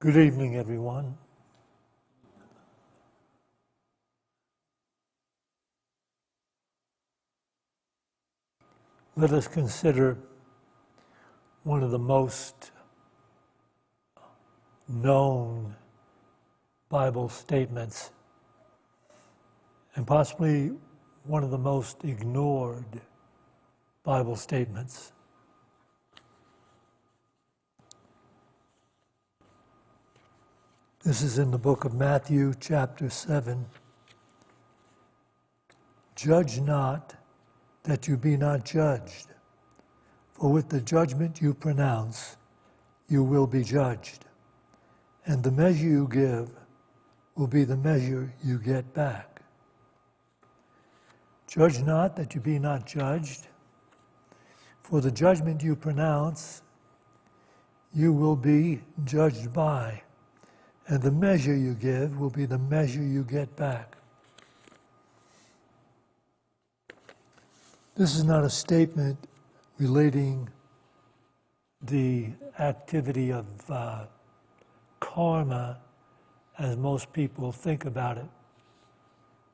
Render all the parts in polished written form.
Good evening, everyone. Let us consider one of the most known Bible statements, and possibly one of the most ignored Bible statements. This is in the book of Matthew, chapter 7. Judge not, that you be not judged. For with the judgment you pronounce, you will be judged. And the measure you give will be the measure you get back. Judge not, that you be not judged. For the judgment you pronounce, you will be judged by. And the measure you give will be the measure you get back. This is not a statement relating the activity of karma as most people think about it.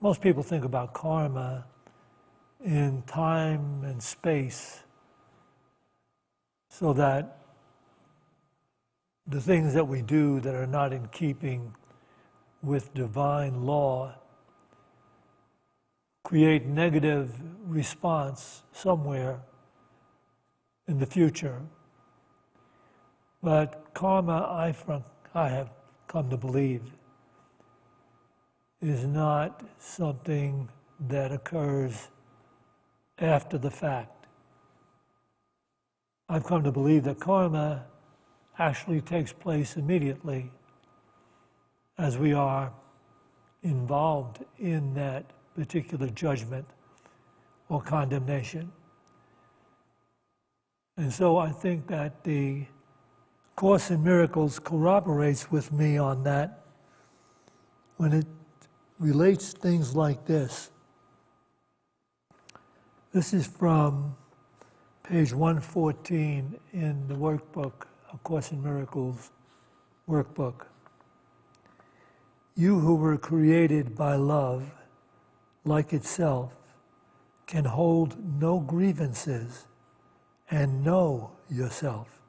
Most people think about karma in time and space, so that the things that we do that are not in keeping with divine law create negative response somewhere in the future. But karma, I have come to believe, is not something that occurs after the fact. I've come to believe that karma actually takes place immediately as we are involved in that particular judgment or condemnation. And so I think that the Course in Miracles corroborates with me on that when it relates things like this. This is from page 114 in the workbook, A Course in Miracles workbook. You who were created by love, like itself, can hold no grievances and know yourself.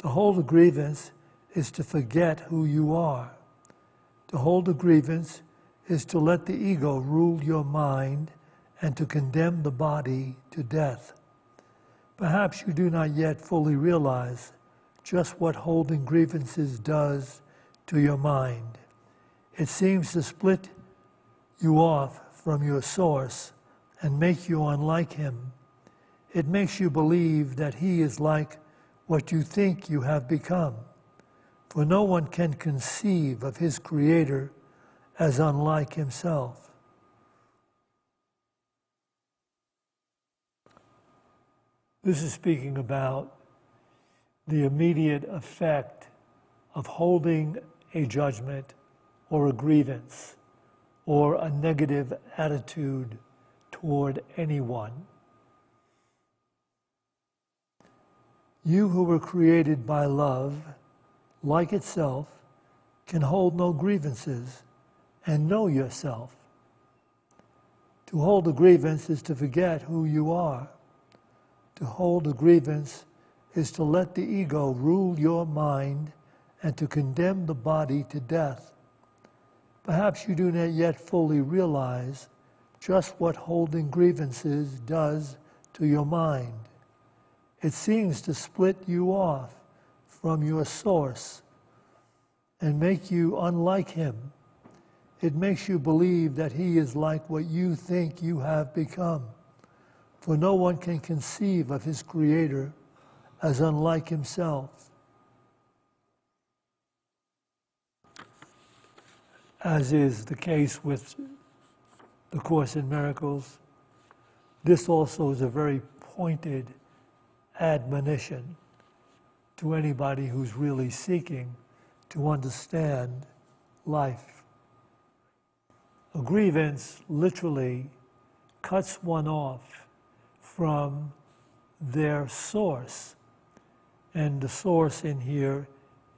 To hold a grievance is to forget who you are. To hold a grievance is to let the ego rule your mind and to condemn the body to death. Perhaps you do not yet fully realize just what holding grievances does to your mind. It seems to split you off from your source and make you unlike him. It makes you believe that he is like what you think you have become. For no one can conceive of his creator as unlike himself. This is speaking about the immediate effect of holding a judgment or a grievance or a negative attitude toward anyone. You who were created by love, like itself, can hold no grievances and know yourself. To hold a grievance is to forget who you are. To hold a grievance is to let the ego rule your mind and to condemn the body to death. Perhaps you do not yet fully realize just what holding grievances does to your mind. It seems to split you off from your source and make you unlike him. It makes you believe that he is like what you think you have become. For no one can conceive of his creator as unlike himself. As is the case with the Course in Miracles, this also is a very pointed admonition to anybody who's really seeking to understand life. A grievance literally cuts one off from their source, and the source in here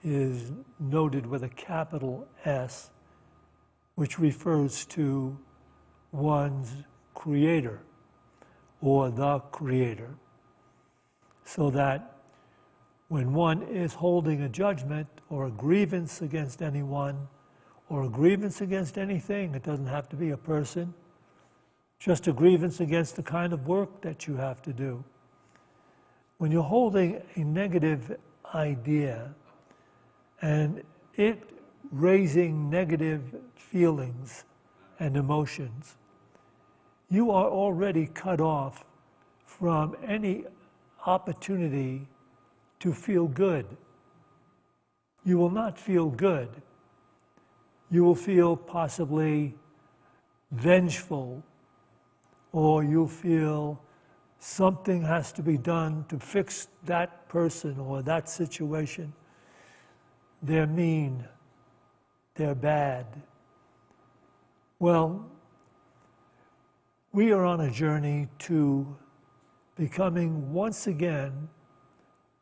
is noted with a capital S, which refers to one's creator or the creator. So that when one is holding a judgment or a grievance against anyone or a grievance against anything, it doesn't have to be a person, just a grievance against the kind of work that you have to do. When you're holding a negative idea and it raising negative feelings and emotions, you are already cut off from any opportunity to feel good. You will not feel good. You will feel possibly vengeful, or you'll feel something has to be done to fix that person or that situation. They're mean. They're bad. Well, we are on a journey to becoming once again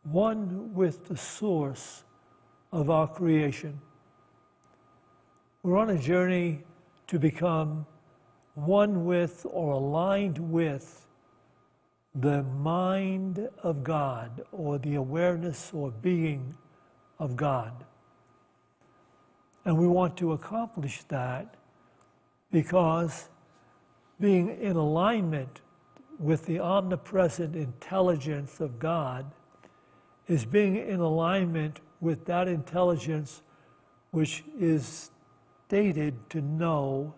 one with the source of our creation. We're on a journey to become one with or aligned with the mind of God, or the awareness or being of God. And we want to accomplish that because being in alignment with the omnipresent intelligence of God is being in alignment with that intelligence which is stated to know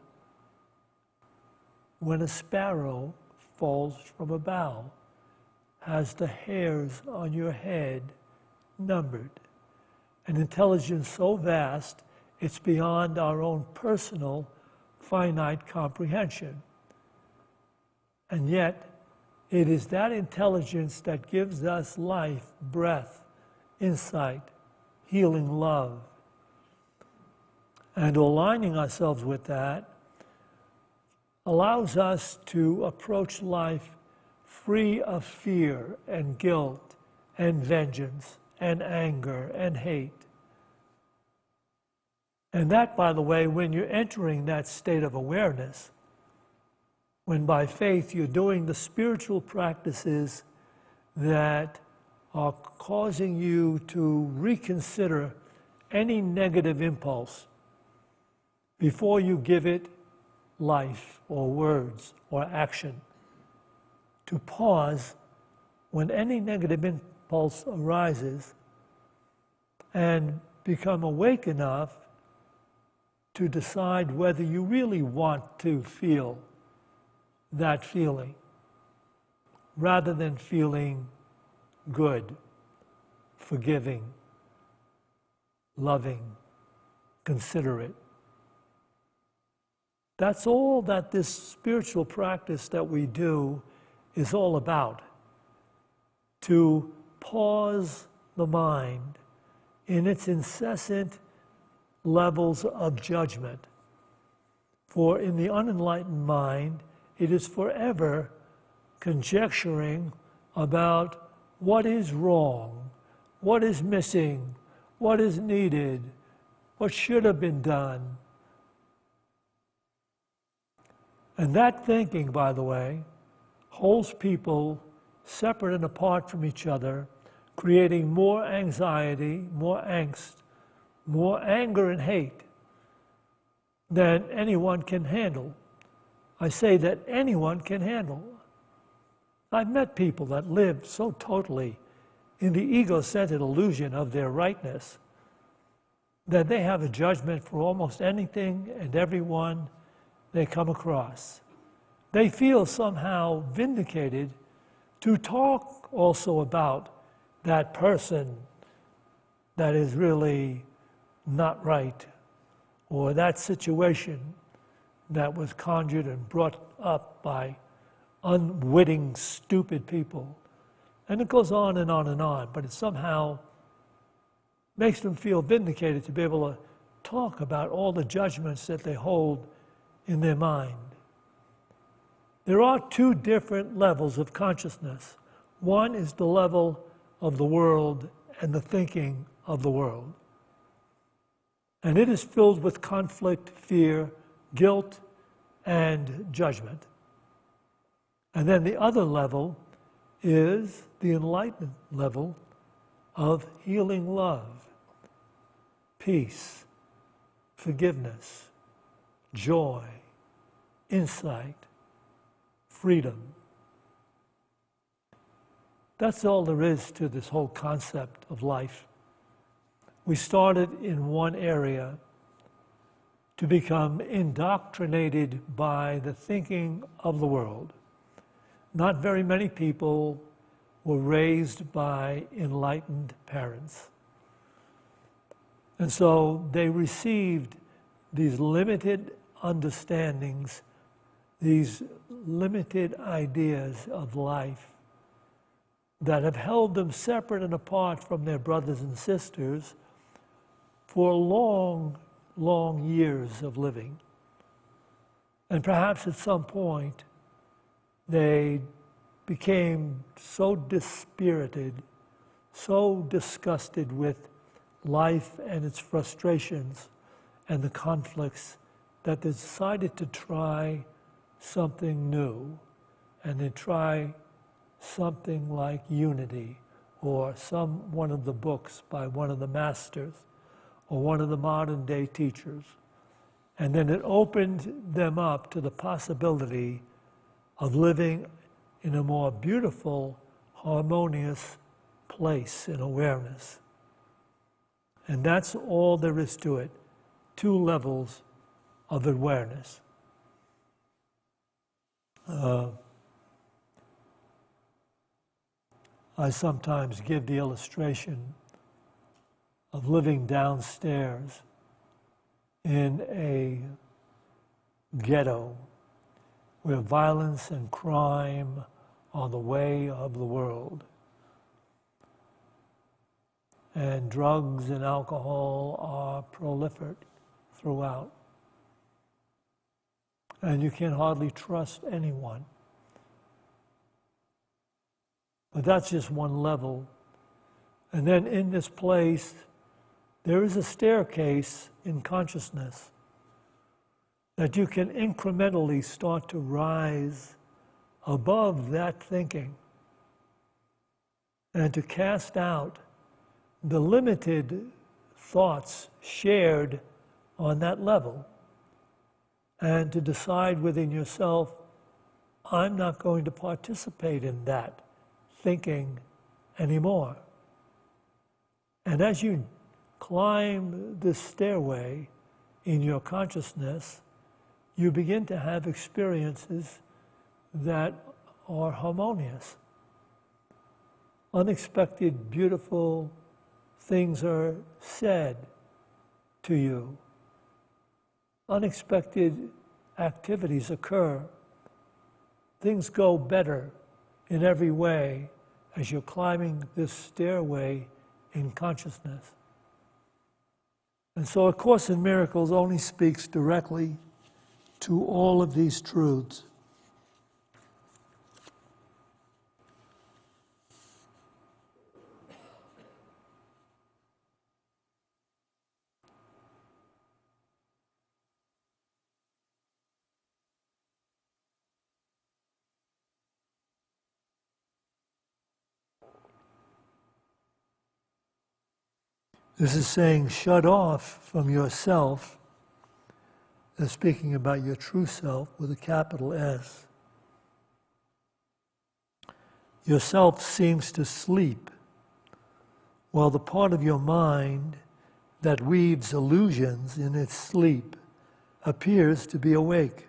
when a sparrow falls from a bough, has the hairs on your head numbered. An intelligence so vast, it's beyond our own personal finite comprehension. And yet, it is that intelligence that gives us life, breath, insight, healing love. And aligning ourselves with that allows us to approach life free of fear and guilt and vengeance and anger and hate. And that, by the way, when you're entering that state of awareness, when by faith you're doing the spiritual practices that are causing you to reconsider any negative impulse before you give it life or words or action, to pause when any negative impulse arises and become awake enough to decide whether you really want to feel that feeling, rather than feeling good, forgiving, loving, considerate. That's all that this spiritual practice that we do is all about. To pause the mind in its incessant levels of judgment. For in the unenlightened mind, it is forever conjecturing about what is wrong, what is missing, what is needed, what should have been done. And that thinking, by the way, holds people separate and apart from each other, creating more anxiety, more angst, more anger and hate than anyone can handle. I say that anyone can handle. I've met people that live so totally in the ego-centered illusion of their rightness that they have a judgment for almost anything and everyone they come across. They feel somehow vindicated to talk also about that person that is really not right, or that situation that was conjured and brought up by unwitting, stupid people. And it goes on and on and on, but it somehow makes them feel vindicated to be able to talk about all the judgments that they hold in their mind. There are two different levels of consciousness. One is the level of the world and the thinking of the world. And it is filled with conflict, fear, guilt, and judgment. And then the other level is the enlightenment level of healing love, peace, forgiveness, joy, insight, freedom. That's all there is to this whole concept of life. We started in one area to become indoctrinated by the thinking of the world. Not very many people were raised by enlightened parents. And so they received these limited understandings, these limited ideas of life that have held them separate and apart from their brothers and sisters for long, long years of living. And perhaps at some point, they became so dispirited, so disgusted with life and its frustrations and the conflicts that they decided to try something new, and they try something like Unity, or one of the books by one of the masters, or one of the modern day teachers. And then it opened them up to the possibility of living in a more beautiful, harmonious place in awareness. And that's all there is to it, 2 levels of awareness. I sometimes give the illustration of living downstairs in a ghetto where violence and crime are the way of the world. And drugs and alcohol are proliferate throughout. And you can hardly trust anyone. But that's just one level. And then in this place, there is a staircase in consciousness that you can incrementally start to rise above that thinking and to cast out the limited thoughts shared on that level, and to decide within yourself, I'm not going to participate in that thinking anymore. And as you climb this stairway in your consciousness, you begin to have experiences that are harmonious. Unexpected, beautiful things are said to you. Unexpected activities occur. Things go better in every way as you're climbing this stairway in consciousness. And so A Course in Miracles only speaks directly to all of these truths. This is saying shut off from yourself. They're speaking about your true self with a capital S. Yourself seems to sleep, while the part of your mind that weaves illusions in its sleep appears to be awake.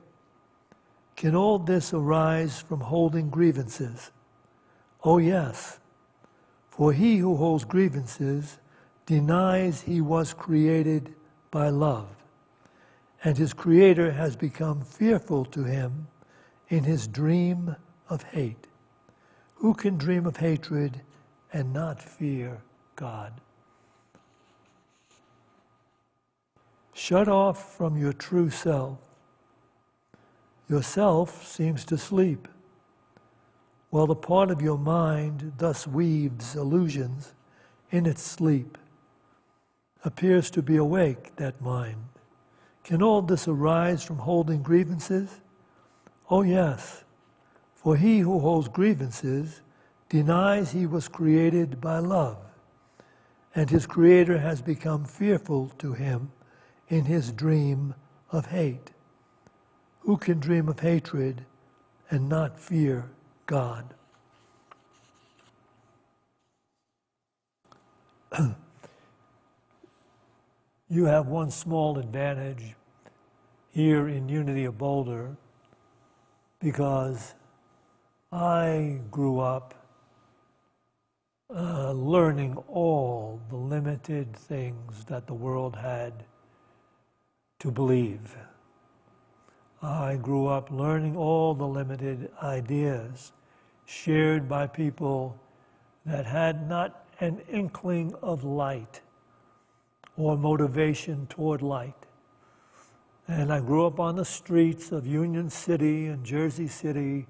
Can all this arise from holding grievances? Oh yes, for he who holds grievances denies he was created by love, and his creator has become fearful to him in his dream of hate. Who can dream of hatred and not fear God? Shut off from your true self. Yourself seems to sleep, while the part of your mind thus weaves illusions in its sleep. appears to be awake, that mind. Can all this arise from holding grievances? Oh yes, for he who holds grievances denies he was created by love, and his creator has become fearful to him in his dream of hate. Who can dream of hatred and not fear God? You have one small advantage here in Unity of Boulder, because I grew up learning all the limited things that the world had to believe. I grew up learning all the limited ideas shared by people that had not an inkling of light or motivation toward light. And I grew up on the streets of Union City and Jersey City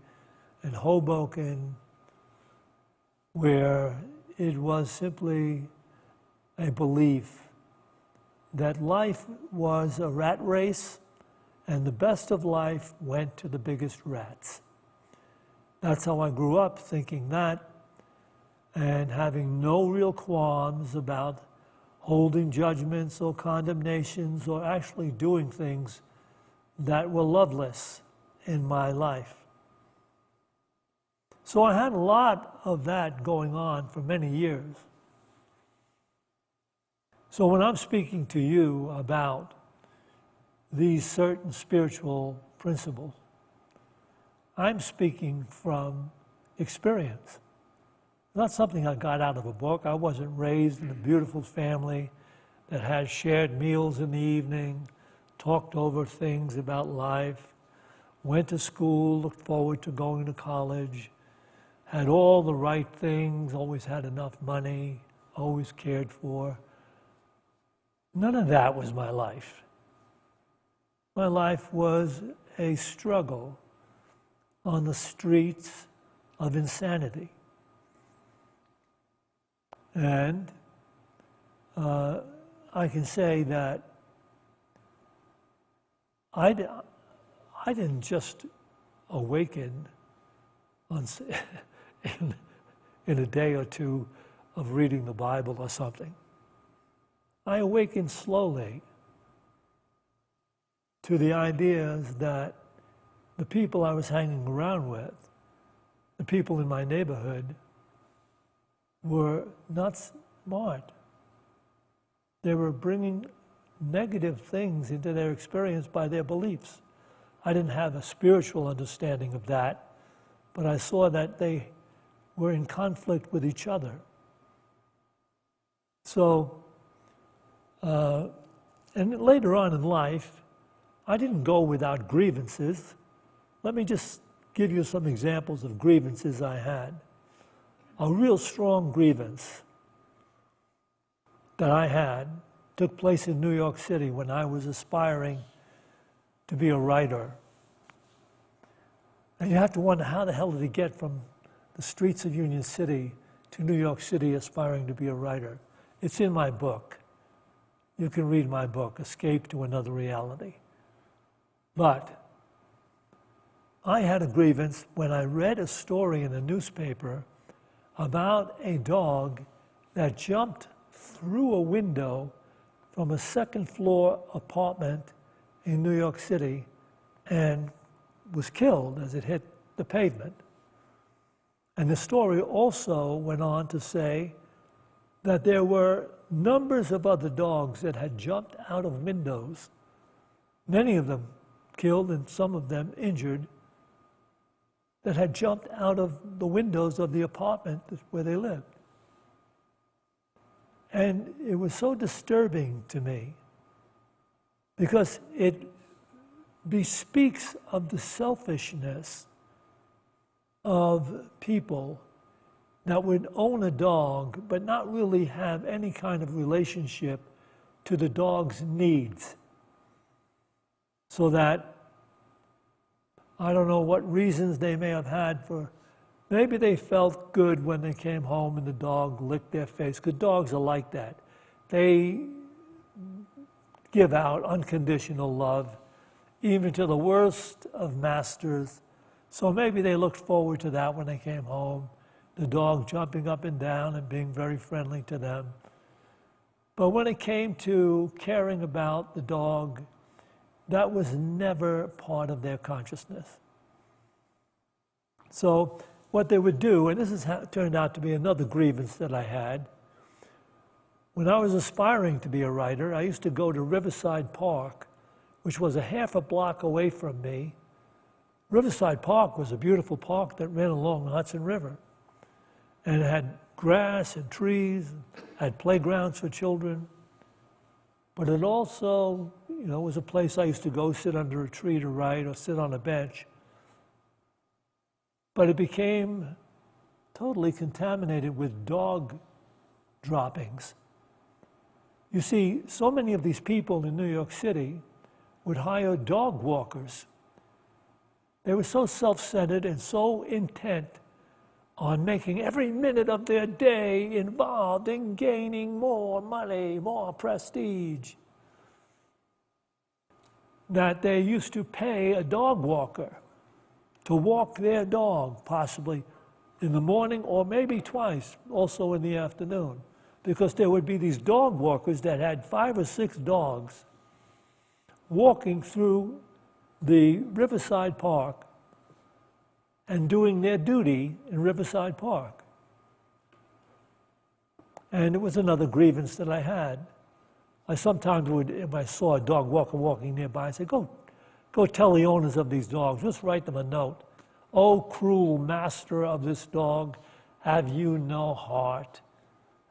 and Hoboken, where it was simply a belief that life was a rat race and the best of life went to the biggest rats. That's how I grew up, thinking that, and having no real qualms about holding judgments or condemnations or actually doing things that were loveless in my life. So I had a lot of that going on for many years. So when I'm speaking to you about these certain spiritual principles, I'm speaking from experience. Not something I got out of a book. I wasn't raised in a beautiful family that had shared meals in the evening, talked over things about life, went to school, looked forward to going to college, had all the right things, always had enough money, always cared for. None of that was my life. My life was a struggle on the streets of insanity. And I can say that I didn't just awaken in a day or two of reading the Bible or something. I awakened slowly to the ideas that the people I was hanging around with, the people in my neighborhood, were not smart. They were bringing negative things into their experience by their beliefs. I didn't have a spiritual understanding of that, but I saw that they were in conflict with each other. So, and later on in life, I didn't go without grievances. Let me just give you some examples of grievances I had. A real strong grievance that I had took place in New York City when I was aspiring to be a writer. And you have to wonder, how the hell did he get from the streets of Union City to New York City aspiring to be a writer? It's in my book. You can read my book, Escape to Another Reality. But I had a grievance when I read a story in a newspaper about a dog that jumped through a window from a second-floor apartment in New York City and was killed as it hit the pavement. And the story also went on to say that there were numbers of other dogs that had jumped out of windows, many of them killed and some of them injured, that had jumped out of the windows of the apartment where they lived. And it was so disturbing to me because it bespeaks of the selfishness of people that would own a dog but not really have any kind of relationship to the dog's needs. So that, I don't know what reasons they may have had for, maybe they felt good when they came home and the dog licked their face, because dogs are like that. They give out unconditional love, even to the worst of masters. So maybe they looked forward to that when they came home, the dog jumping up and down and being very friendly to them. But when it came to caring about the dog, that was never part of their consciousness. So what they would do, and this has turned out to be another grievance that I had, when I was aspiring to be a writer, I used to go to Riverside Park, which was a half a block away from me. Riverside Park was a beautiful park that ran along the Hudson River. And it had grass and trees, had playgrounds for children. But it also, was a place I used to go sit under a tree to write or sit on a bench. But it became totally contaminated with dog droppings. You see, so many of these people in New York City would hire dog walkers. They were so self-centered and so intent on making every minute of their day involved in gaining more money, more prestige, that they used to pay a dog walker to walk their dog, possibly in the morning or maybe twice, also in the afternoon. Because there would be these dog walkers that had 5 or 6 dogs walking through the Riverside Park and doing their duty in Riverside Park. And it was another grievance that I had. I sometimes would, if I saw a dog walker walking nearby, I'd say, go tell the owners of these dogs, just write them a note. Oh, cruel master of this dog, have you no heart?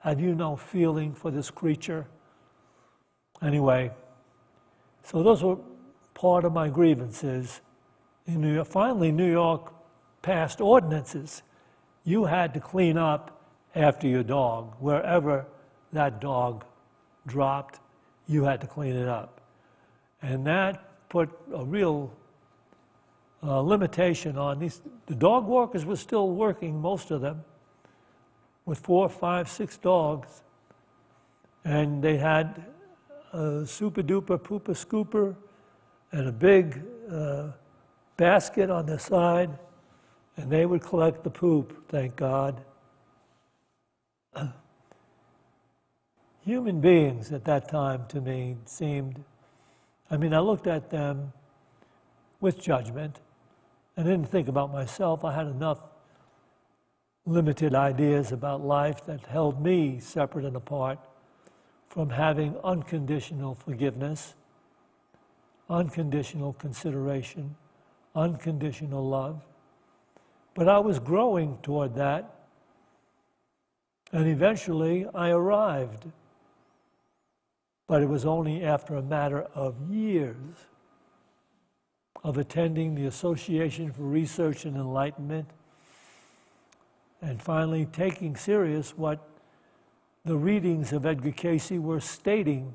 Have you no feeling for this creature? Anyway, so those were part of my grievances in New York. Finally, New York passed ordinances. You had to clean up after your dog. Wherever that dog dropped, you had to clean it up. And that put a real limitation on these. The dog walkers were still working, most of them, with 4, 5, 6 dogs. And they had a super duper pooper scooper and a big basket on their side, and they would collect the poop, thank God. Human beings at that time to me seemed, I looked at them with judgment and didn't think about myself. I had enough limited ideas about life that held me separate and apart from having unconditional forgiveness, unconditional consideration, unconditional love. But I was growing toward that, and eventually I arrived. But it was only after a matter of years of attending the Association for Research and Enlightenment, and finally taking serious what the readings of Edgar Cayce were stating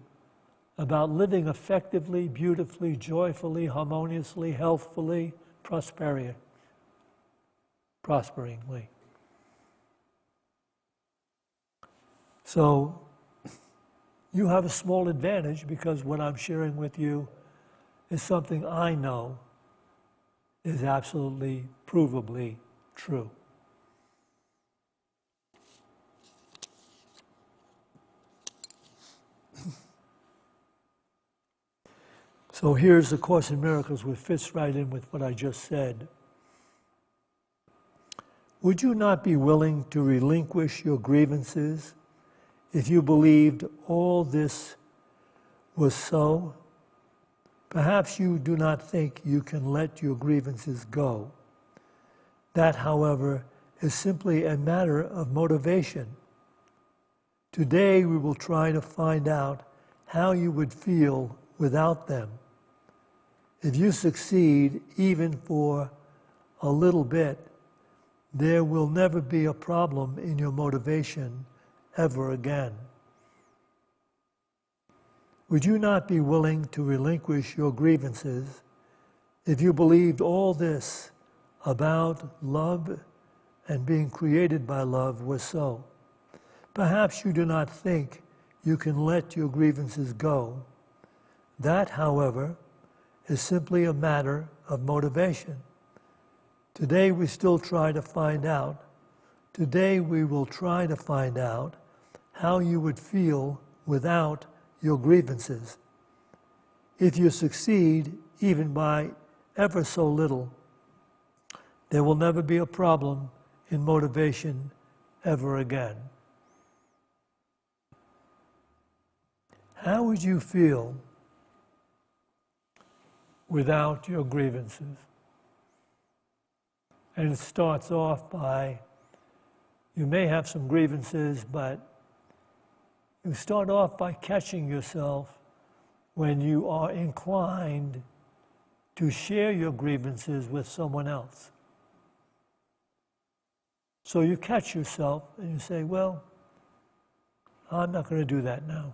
about living effectively, beautifully, joyfully, harmoniously, healthfully, prosperingly. So you have a small advantage because what I'm sharing with you is something I know is absolutely, provably true. So here's the Course in Miracles, which fits right in with what I just said. Would you not be willing to relinquish your grievances if you believed all this was so? Perhaps you do not think you can let your grievances go. That, however, is simply a matter of motivation. Today we will try to find out how you would feel without them. If you succeed even for a little bit, there will never be a problem in your motivation ever again. Would you not be willing to relinquish your grievances if you believed all this about love and being created by love was so? Perhaps you do not think you can let your grievances go. That, however, is simply a matter of motivation. Today we still try to find out. Today we will try to find out how you would feel without your grievances. If you succeed, even by ever so little, there will never be a problem in motivation ever again. How would you feel without your grievances? And it starts off by, you may have some grievances, but you start off by catching yourself when you are inclined to share your grievances with someone else. So you catch yourself and you say, well, I'm not going to do that now.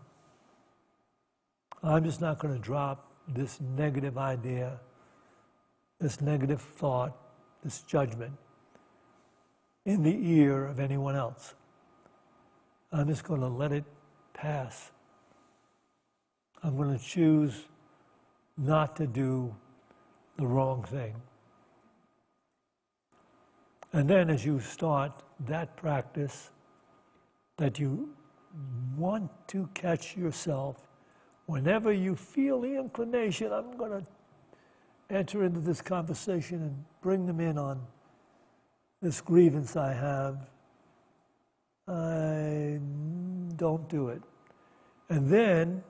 I'm just not going to drop this negative idea, this negative thought, this judgment in the ear of anyone else. I'm just going to let it pass. I'm going to choose not to do the wrong thing. And then as you start that practice, that you want to catch yourself, whenever you feel the inclination, I'm going to enter into this conversation and bring them in on this grievance I have, I don't do it. And then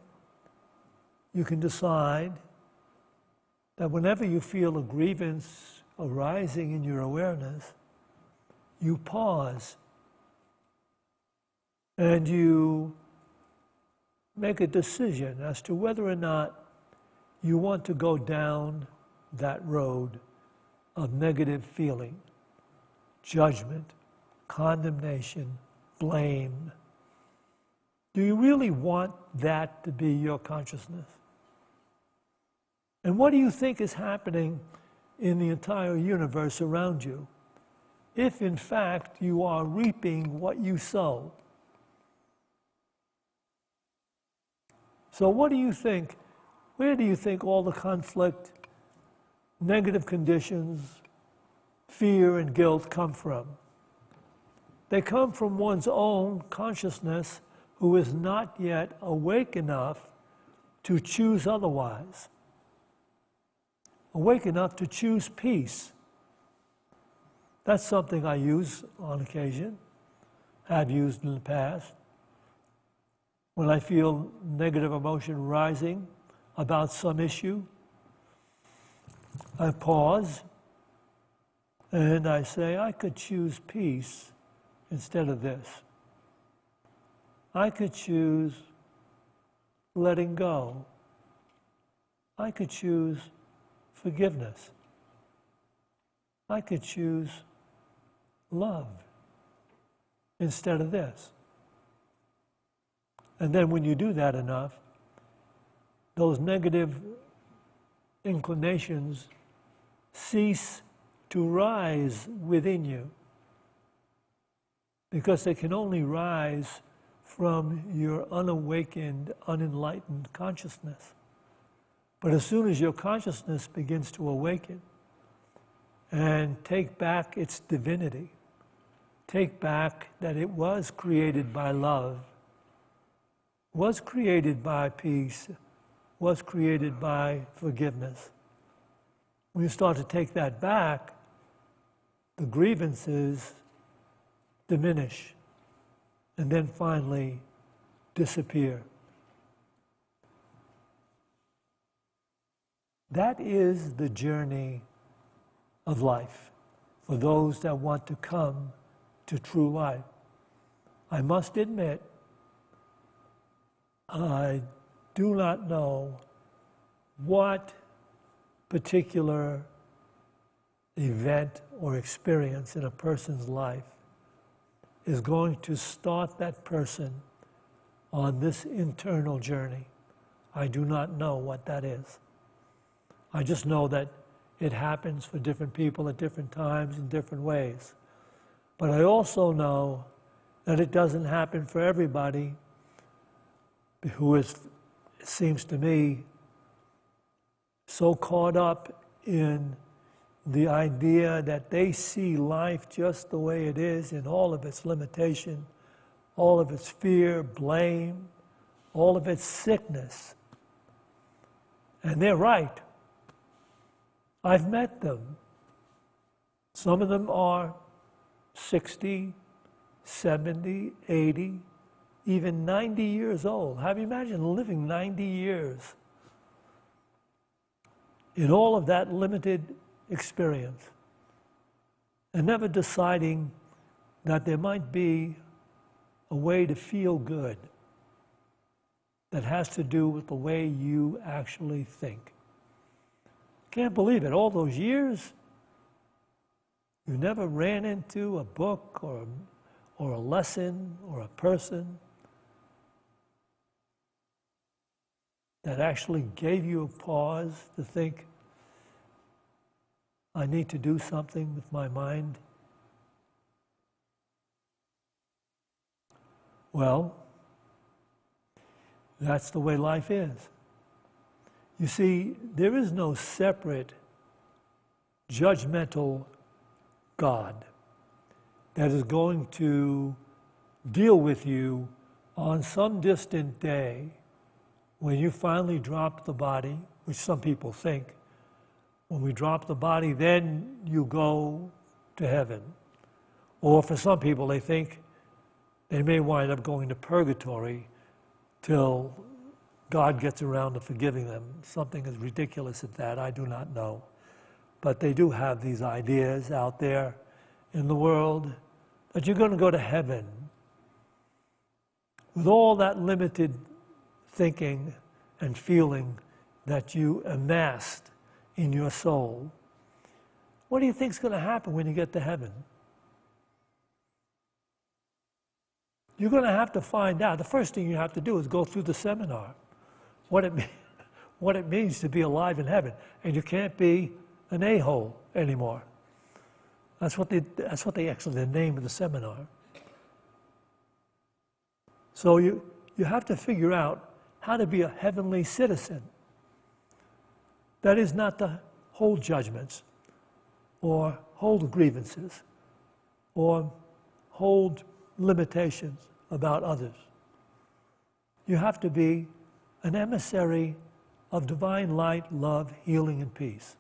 you can decide that whenever you feel a grievance arising in your awareness, you pause and you make a decision as to whether or not you want to go down that road of negative feeling, judgment, condemnation, blame. Do you really want that to be your consciousness? And what do you think is happening in the entire universe around you if in fact you are reaping what you sow? So what do you think, where do you think all the conflict, negative conditions, fear and guilt come from? They come from one's own consciousness who is not yet awake enough to choose otherwise. Awake enough to choose peace. That's something I use on occasion, have used in the past. When I feel negative emotion rising about some issue, I pause and I say, I could choose peace instead of this. I could choose letting go. I could choose forgiveness. I could choose love instead of this. And then when you do that enough, those negative inclinations cease to rise within you, because they can only rise from your unawakened, unenlightened consciousness. But as soon as your consciousness begins to awaken and take back its divinity, take back that it was created by love, was created by peace, was created by forgiveness. When you start to take that back, the grievances diminish and then finally disappear. That is the journey of life for those that want to come to true life. I must admit, I do not know what particular event or experience in a person's life is going to start that person on this internal journey. I do not know what that is. I just know that it happens for different people at different times in different ways. But I also know that it doesn't happen for everybody who is, it seems to me, so caught up in the idea that they see life just the way it is in all of its limitation, all of its fear, blame, all of its sickness. And they're right. I've met them. Some of them are 60, 70, 80, even 90 years old. Have you imagined living 90 years in all of that limited experience and never deciding that there might be a way to feel good that has to do with the way you actually think. Can't believe it. All those years, you never ran into a book or a lesson or a person that actually gave you a pause to think, I need to do something with my mind. Well, that's the way life is. You see, there is no separate judgmental God that is going to deal with you on some distant day when you finally drop the body, which some people think, when we drop the body, then you go to heaven. Or for some people, they think they may wind up going to purgatory till God gets around to forgiving them. Something as ridiculous as that, I do not know. But they do have these ideas out there in the world that you're going to go to heaven. With all that limited thinking and feeling that you amassed in your soul, what do you think is going to happen when you get to heaven? You're going to have to find out. The first thing you have to do is go through the seminar, what it means to be alive in heaven. And you can't be an a-hole anymore. That's what they actually, the name of the seminar. So you have to figure out how to be a heavenly citizen. That is not to hold judgments or hold grievances or hold limitations about others. You have to be an emissary of divine light, love, healing, and peace.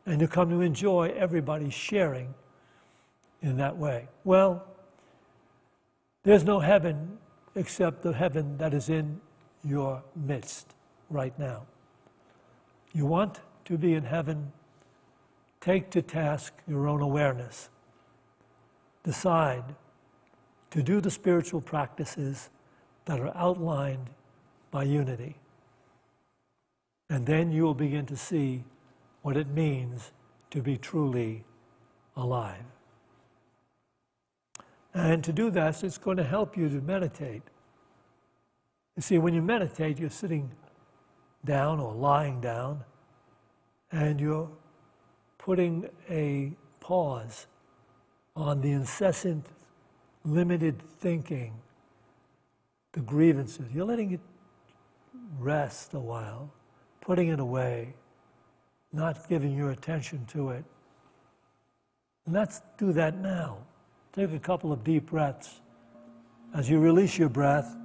And you come to enjoy everybody sharing in that way. Well, there's no heaven except the heaven that is in your midst right now. You want to be in heaven, take to task your own awareness. Decide to do the spiritual practices that are outlined by Unity. And then you will begin to see what it means to be truly alive. And to do that, it's going to help you to meditate. You see, when you meditate, you're sitting down or lying down, and you're putting a pause on the incessant, limited thinking, the grievances. You're letting it rest a while, putting it away, not giving your attention to it. And let's do that now. Take a couple of deep breaths. As you release your breath,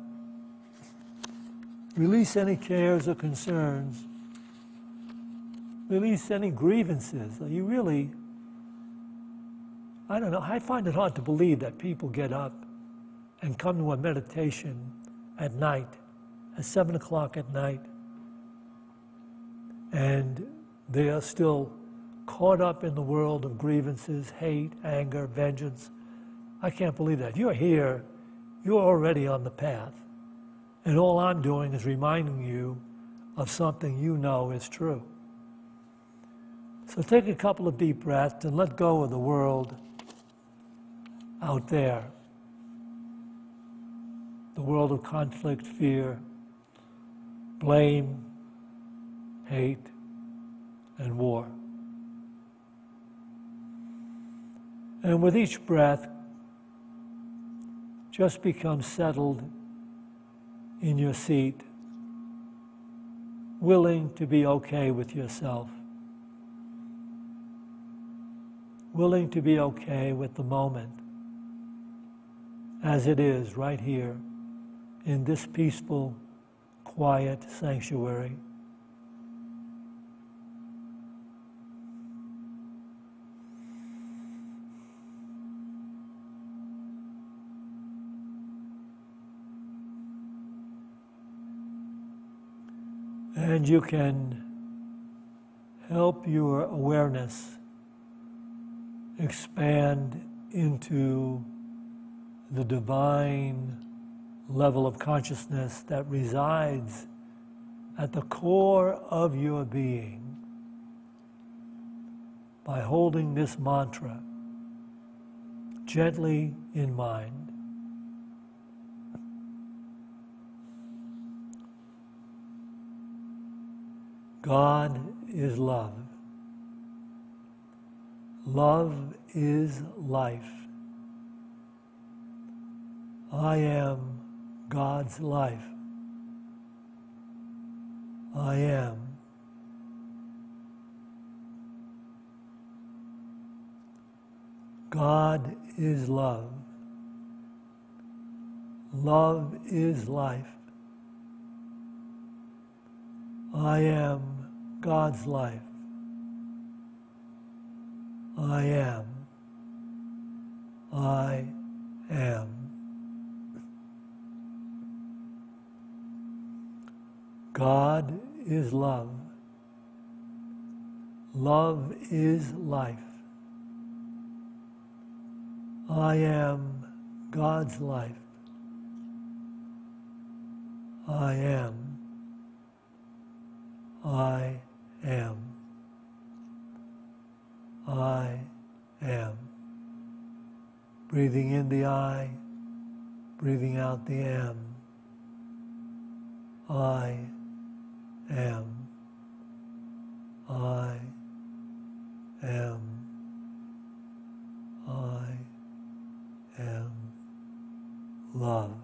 release any cares or concerns. Release any grievances. You really, I don't know, I find it hard to believe that people get up and come to a meditation at night, at 7 o'clock at night, and they are still caught up in the world of grievances, hate, anger, vengeance. I can't believe that. You're here, you're already on the path. And all I'm doing is reminding you of something you know is true. So take a couple of deep breaths and let go of the world out there. The world of conflict, fear, blame, hate, and war. And with each breath, just become settled in your seat. willing to be okay with yourself, willing to be okay with the moment as it is right here in this peaceful, quiet sanctuary. And you can help your awareness expand into the divine level of consciousness that resides at the core of your being by holding this mantra gently in mind. God is love. Love is life. I am God's life. I am. God is love. Love is life. I am God's life. I am. I am. God is love. Love is life. I am God's life. I am. I am. I am. Breathing in the I, breathing out the am. I am. I am. I am love.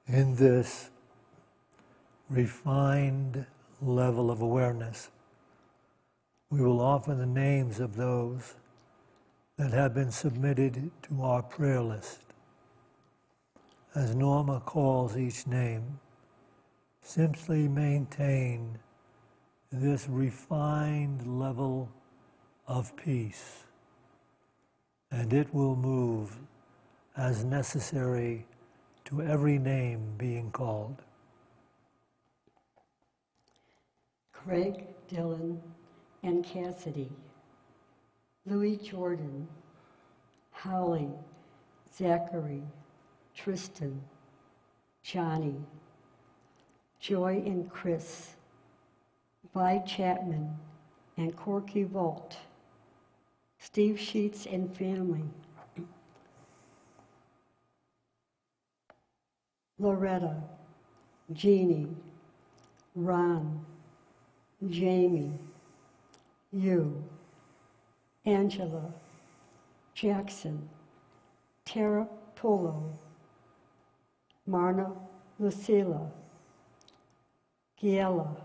In this refined level of awareness, we will offer the names of those that have been submitted to our prayer list. As Norma calls each name, simply maintain this refined level of peace, and it will move as necessary to every name being called. Craig, Dylan, and Cassidy, Louis Jordan, Holly, Zachary, Tristan, Johnny, Joy and Chris, Vi Chapman and Corky Volt, Steve Sheets and family, Loretta, Jeannie, Ron, Jamie, you, Angela, Jackson, Tara Polo, Marna Lucilla, Giela,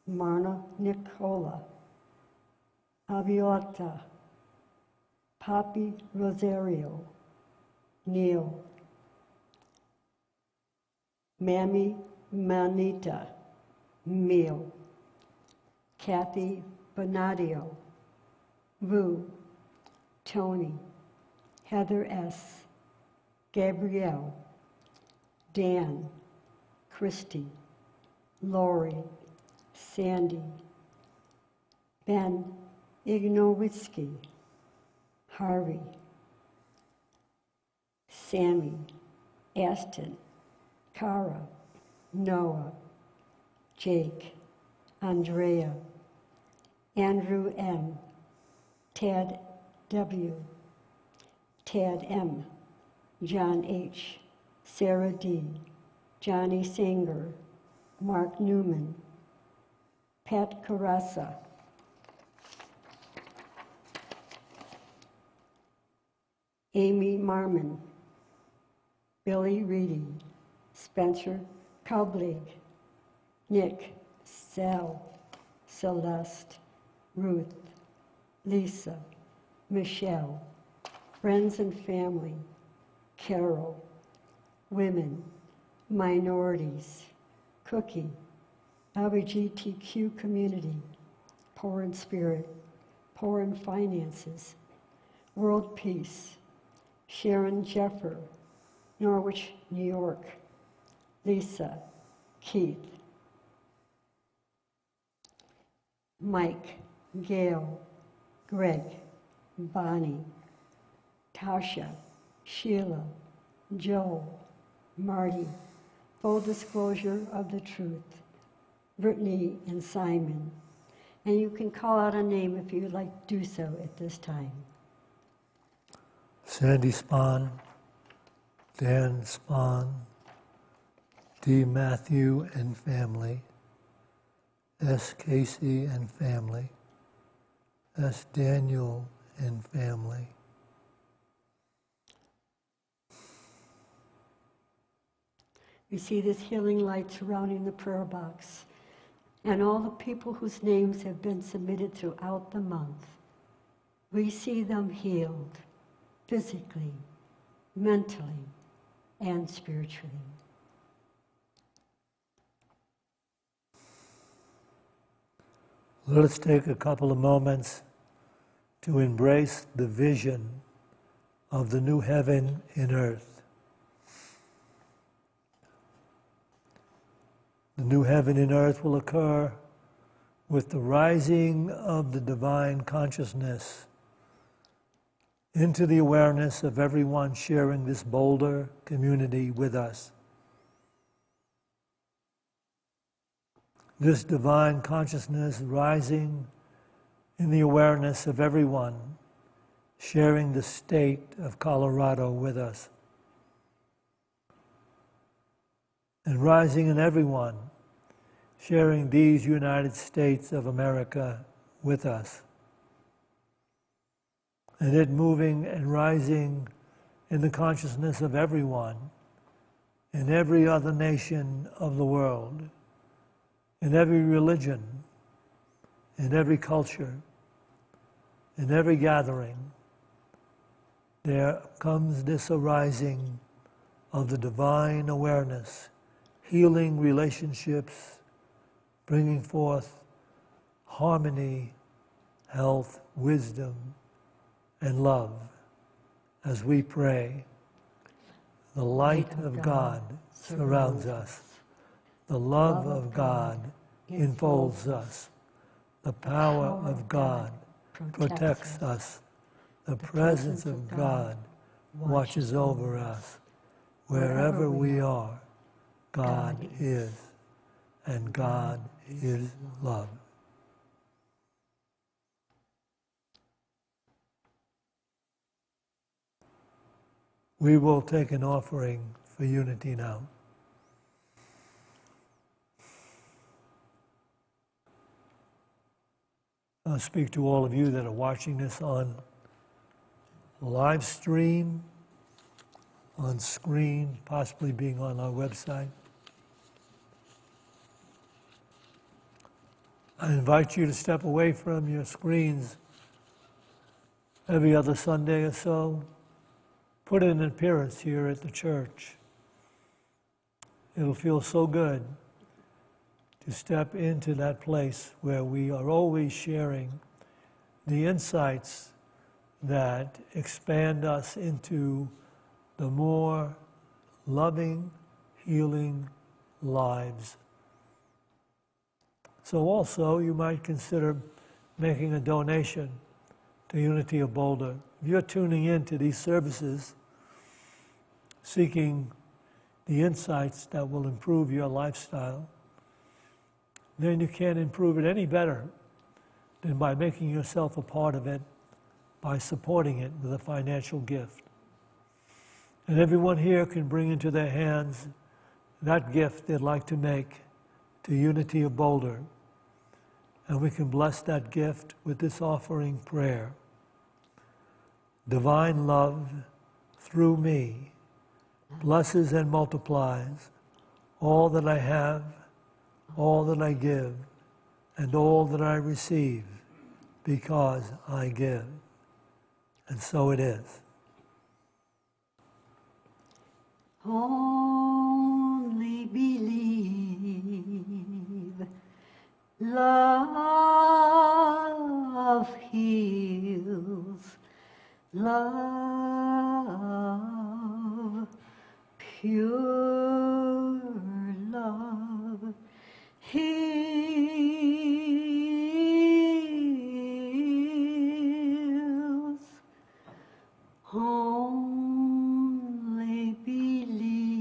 Marna Nicola, Aviota, Papi Rosario, Neil, Mammy Manita, Meal, Kathy Bonadio, Vu, Tony, Heather S., Gabrielle, Dan, Christy, Lori, Sandy, Ben Ignowitzki, Harvey, Sammy, Aston, Cara, Noah, Jake, Andrea, Andrew M., Ted W., Ted M., John H., Sarah D., Johnny Singer, Mark Newman, Pat Carassa, Amy Marmon, Billy Reedy, Spencer Kaublig, Nick, Sal, Celeste, Ruth, Lisa, Michelle, friends and family, Carol, women, minorities, Cookie, LGBTQ community, poor in spirit, poor in finances, world peace, Sharon Jeffer, Norwich, New York, Lisa, Keith, Mike, Gail, Greg, Bonnie, Tasha, Sheila, Joel, Marty, full disclosure of the truth, Brittany and Simon. And you can call out a name if you would like to do so at this time. Sandy Spahn, Dan Spahn, D. Matthew and family, S. Casey and family, S. Daniel and family. We see this healing light surrounding the prayer box and all the people whose names have been submitted throughout the month. We see them healed physically, mentally, and spiritually. Let us take a couple of moments to embrace the vision of the new heaven and earth. The new heaven and earth will occur with the rising of the divine consciousness into the awareness of everyone sharing this Boulder community with us. This divine consciousness rising in the awareness of everyone sharing the state of Colorado with us. And rising in everyone sharing these United States of America with us. And it moving and rising in the consciousness of everyone in every other nation of the world, in every religion, in every culture, in every gathering, there comes this arising of the divine awareness, healing relationships, bringing forth harmony, health, wisdom, and love as we pray. The light of God surrounds us. The love of God enfolds us. The power of God protects us. The presence of God watches over us. Wherever we are, God is, and God is love. We will take an offering for unity now. I'll speak to all of you that are watching this on live stream, on screen, possibly being on our website. I invite you to step away from your screens every other Sunday or so. Put in an appearance here at the church. It'll feel so good to step into that place where we are always sharing the insights that expand us into the more loving, healing lives. So also, you might consider making a donation to Unity of Boulder. If you're tuning in to these services, seeking the insights that will improve your lifestyle, then you can't improve it any better than by making yourself a part of it, by supporting it with a financial gift. And everyone here can bring into their hands that gift they'd like to make to Unity of Boulder. And we can bless that gift with this offering prayer. Divine love, through me, blesses and multiplies all that I have, all that I give, and all that I receive, because I give. And so it is. Only believe. Love heals. Love, pure love, heals. Only believe.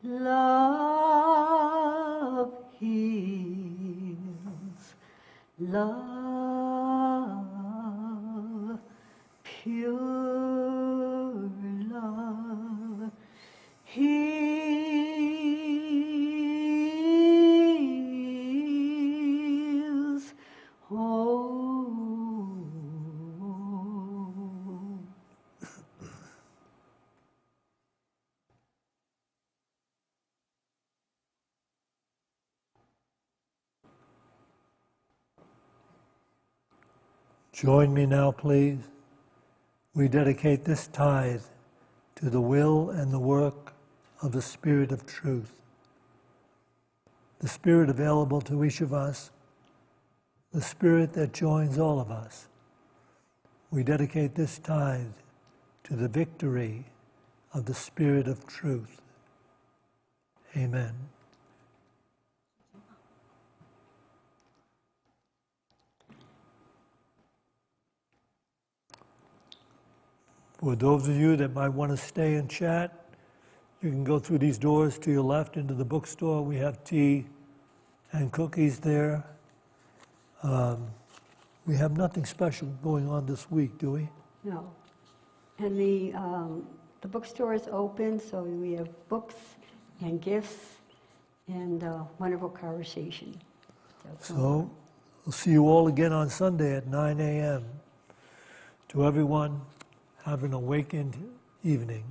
Love heals. Love, pure love, heals. Oh. Join me now, please. We dedicate this tithe to the will and the work of the Spirit of Truth. The Spirit available to each of us, the Spirit that joins all of us. We dedicate this tithe to the victory of the Spirit of Truth. Amen. For those of you that might want to stay and chat, you can go through these doors to your left into the bookstore. We have tea and cookies there. We have nothing special going on this week, do we? No. And the bookstore is open, so we have books and gifts and wonderful conversation. So we'll see you all again on Sunday at 9 a.m. To everyone, have an awakened evening.